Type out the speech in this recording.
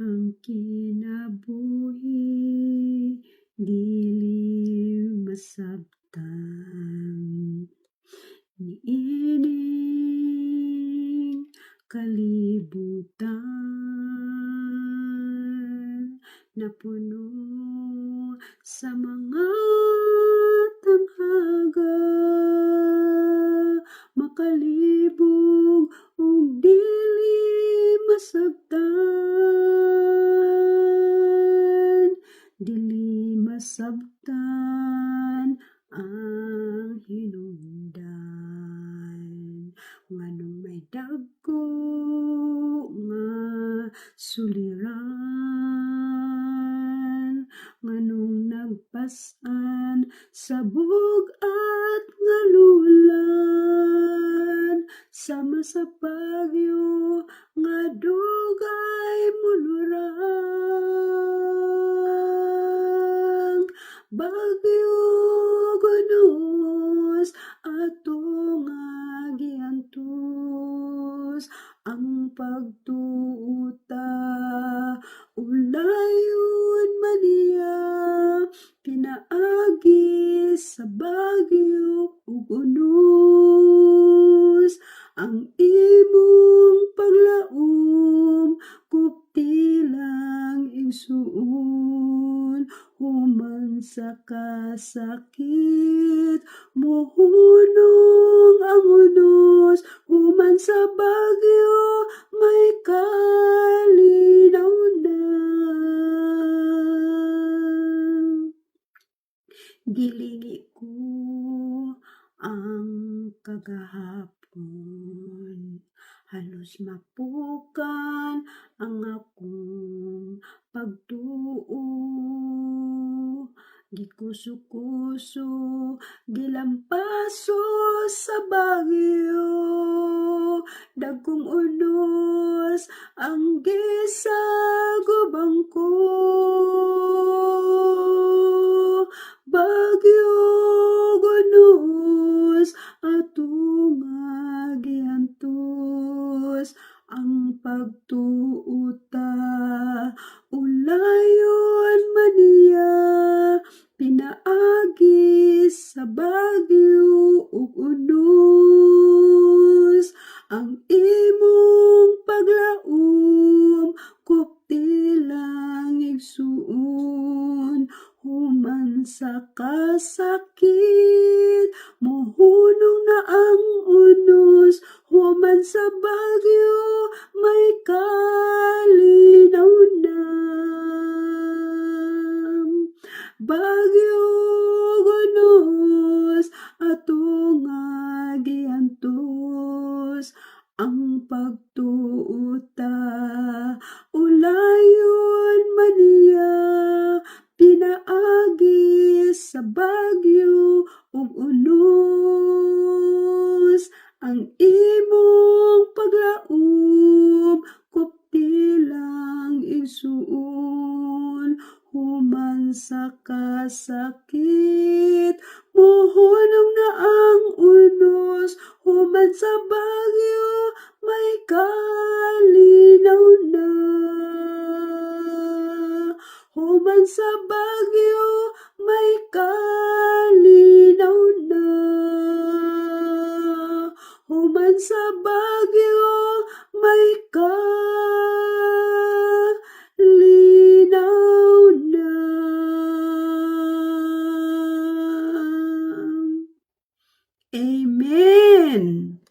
ang kinabuhi dili masabtan, niining kalibutan napuno sa mga tanghaga, makalibog ug dili masabtan, dili masabtan ang hinungdan, nganong may dagko nga suliran, nganong nagpas-an sa bug-at nga lulan, sama sa bagyo nga dugay mulurang, bagyo gunos atong giantos, ang pagtuota ulayon man niya, pinaagi sa bagyo ug unos, ang imong paglaom kupti lang igsuon, human sa kasakit mohunong ang unos, human sa bagyo may kalinaw na. Gilingi ko ang kagahapon, halos mapukan ang akong pagtuo, gikuso-kuso, gilampaso sa bagyo, dagkong unos ang gisagubang ko, bagyo gunos atong giantos, ang pagtuota ulayon man niya, pinaagi sa bagyo ug unos, ang imong paglaom kupti lang igsuon, human sa kasakit mohunong na ang unos, human sa bagyo may kalinaw na. Bagyo gunos atong giantos, ang pagtuota ulayon man niya, pinaagi sa bagyo ug unos, ang imong paglaom kupti lang igsuon, human sa kasakit mohunong na ang unos, human sa bagyo may kalinaw na, human sa bagyo may kalinaw na, human sa bagyo may kalinaw na. Amen.